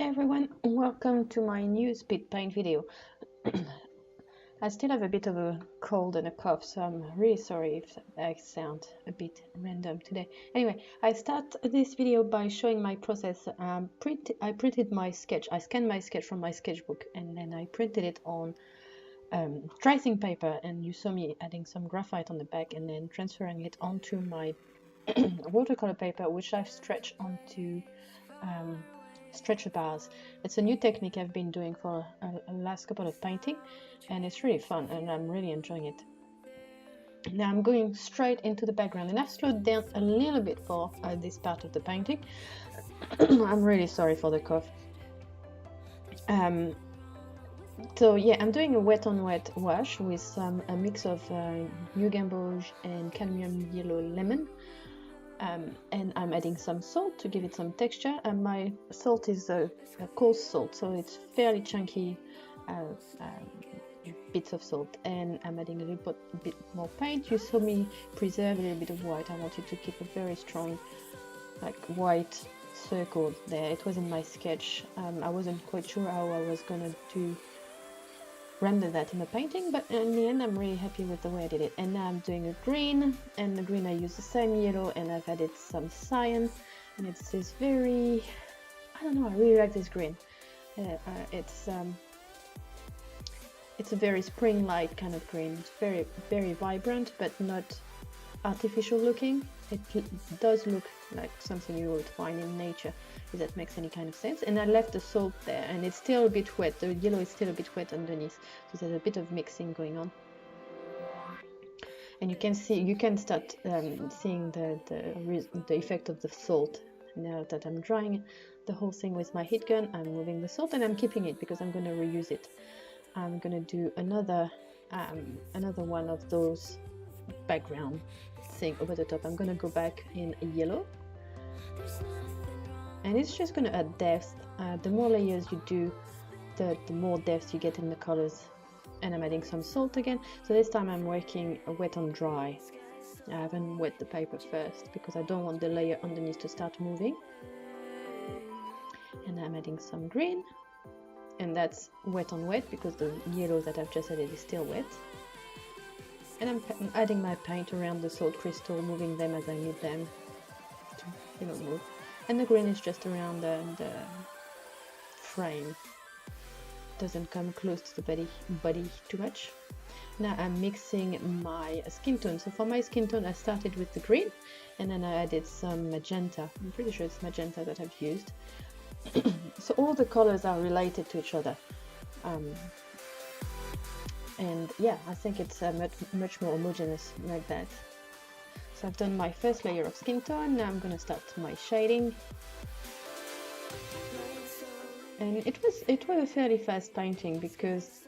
Everyone, welcome to my new speed paint video. I still have a bit of a cold and a cough, so I'm really sorry if I sound a bit random today. Anyway, I start this video by showing my process. I printed my sketch. I scanned my sketch from my sketchbook and then I printed it on tracing paper, and you saw me adding some graphite on the back and then transferring it onto my watercolor paper, which I've stretched onto stretcher bars. It's a new technique I've been doing for a last couple of painting, and it's really fun and I'm really enjoying it. Now I'm going straight into the background, and I've slowed down a little bit for this part of the painting. I'm really sorry for the cough. So yeah, I'm doing a wet on wet wash with a mix of New Gamboge and cadmium yellow lemon. And I'm adding some salt to give it some texture, and my salt is a coarse salt, so it's fairly chunky bits of salt, and I'm adding a little bit more paint. You saw me preserve a little bit of white. I wanted to keep a very strong like white circle there. It was in my sketch. I wasn't quite sure how I was gonna render that in the painting, but in the end I'm really happy with the way I did it. And now I'm doing a green, and the green I use the same yellow, and I've added some cyan, and it's this very, I don't know, I really like this green. It's a very spring-like kind of green. It's very, very vibrant, but not artificial looking. It does look like something you would find in nature, if that makes any kind of sense. And I left the salt there, and it's still a bit wet. The yellow is still a bit wet underneath, so there's a bit of mixing going on. And you can start seeing the effect of the salt. Now that I'm drying the whole thing with my heat gun, I'm moving the salt, and I'm keeping it because I'm going to reuse it. I'm going to do another one of those background thing over the top. I'm going to go back in yellow, and it's just going to add depth. The more layers you do, the more depth you get in the colors. And I'm adding some salt again, so this time I'm working wet on dry. I haven't wet the paper first because I don't want the layer underneath to start moving. And I'm adding some green, and that's wet on wet because the yellow that I've just added is still wet. And I'm adding my paint around the salt crystal, moving them as I need them to move. And the green is just around the frame. Doesn't come close to the body too much. Now I'm mixing my skin tone. So for my skin tone I started with the green, and then I added some magenta. I'm pretty sure it's magenta that I've used. So all the colors are related to each other. And yeah, I think it's much more homogeneous like that. So I've done my first layer of skin tone. Now I'm going to start my shading. And it was a fairly fast painting because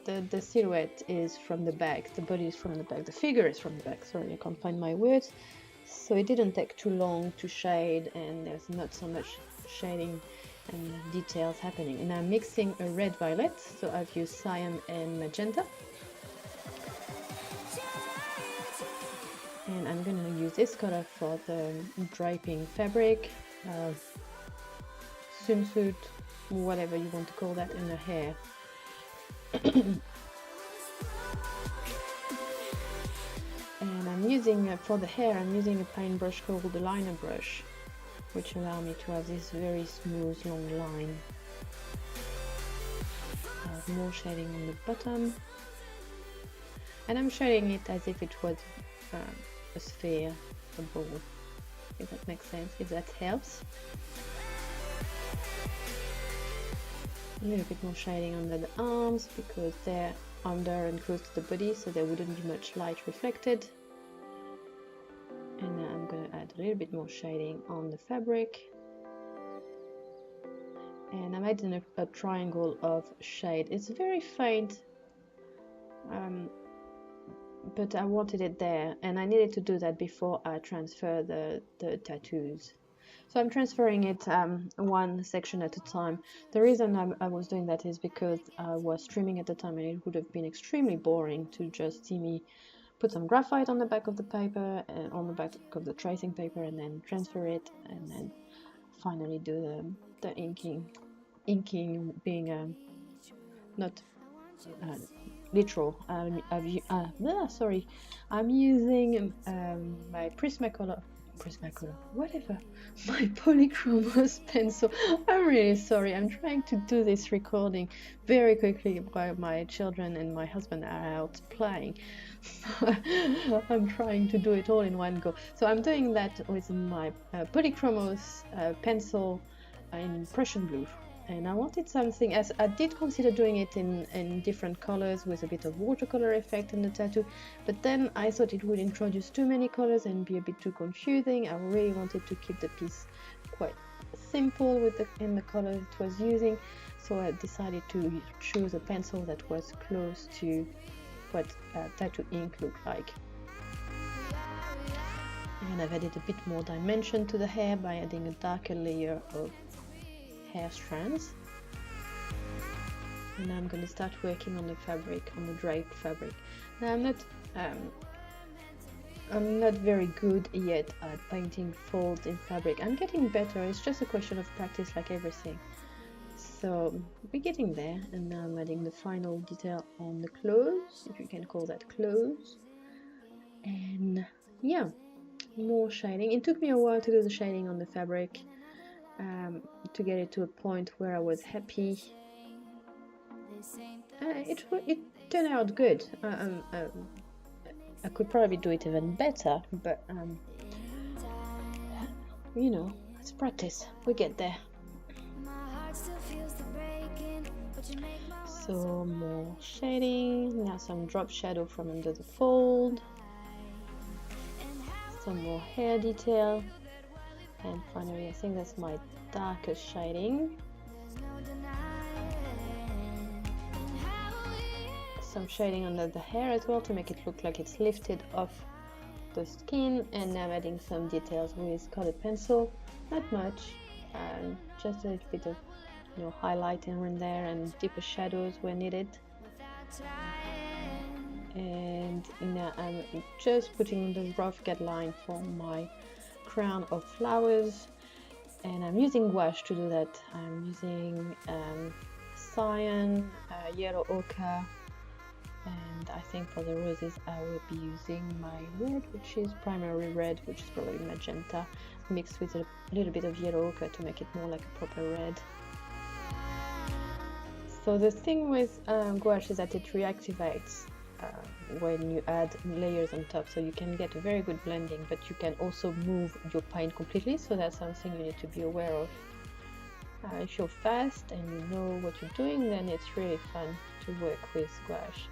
the silhouette is from the back, the body is from the back, the figure is from the back. Sorry, I can't find my words. So it didn't take too long to shade, and there's not so much shading and details happening. And I'm mixing a red violet, so I've used cyan and magenta, and I'm going to use this color for the draping fabric, swimsuit, whatever you want to call that, in the hair. And I'm using for the hair, I'm using a paintbrush called the liner brush, which allow me to have this very smooth long line. I have more shading on the bottom, and I'm shading it as if it was a sphere, a ball, if that makes sense, if that helps. A little bit more shading under the arms because they're under and close to the body, so there wouldn't be much light reflected. And now I'm going to add a little bit more shading on the fabric. And I'm adding a triangle of shade. It's very faint, but I wanted it there, and I needed to do that before I transfer the tattoos. So I'm transferring it one section at a time. The reason I was doing that is because I was streaming at the time, and it would have been extremely boring to just see me put some graphite on the back of the paper and on the back of the tracing paper, and then transfer it, and then finally do the inking. inking being not literal. Sorry, I'm using my Prismacolor, whatever, my Polychromos pencil. I'm really sorry. I'm trying to do this recording very quickly while my children and my husband are out playing. I'm trying to do it all in one go. So I'm doing that with my Polychromos pencil in Prussian blue. And I wanted something, as I did consider doing it in different colors with a bit of watercolor effect in the tattoo, but then I thought it would introduce too many colors and be a bit too confusing. I really wanted to keep the piece quite simple in the colors it was using, so I decided to choose a pencil that was close to what tattoo ink looked like. And I've added a bit more dimension to the hair by adding a darker layer of hair strands. And now I'm going to start working on the fabric, on the drape fabric. Now I'm not very good yet at painting folds in fabric. I'm getting better. It's just a question of practice, like everything. So we're getting there. And now I'm adding the final detail on the clothes, if you can call that clothes. And yeah, more shading. It took me a while to do the shading on the fabric, to get it to a point where I was happy. It turned out good. I could probably do it even better, but you know, it's practice. We get there. So more shading, now some drop shadow from under the fold, some more hair detail, and finally I think that's my darkest shading. Some shading under the hair as well to make it look like it's lifted off the skin, and now adding some details with colored pencil, not much, just a little bit of highlight here and there and deeper shadows where needed. And now I'm just putting the rough guideline for my crown of flowers, and I'm using gouache to do that. I'm using cyan, yellow ochre, and I think for the roses I will be using my red, which is primary red, which is probably magenta, mixed with a little bit of yellow ochre to make it more like a proper red. So the thing with gouache is that it reactivates when you add layers on top, so you can get a very good blending, but you can also move your paint completely, so that's something you need to be aware of. If you're fast and you know what you're doing, then it's really fun to work with gouache.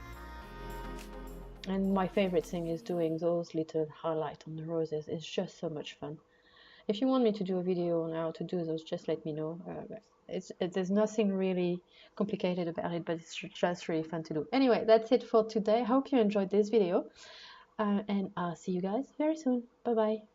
And my favorite thing is doing those little highlights on the roses. It's just so much fun. If you want me to do a video on how to do those, just let me know. There's nothing really complicated about it, but it's just really fun to do. Anyway, that's it for today. I hope you enjoyed this video, and I'll see you guys very soon. Bye bye.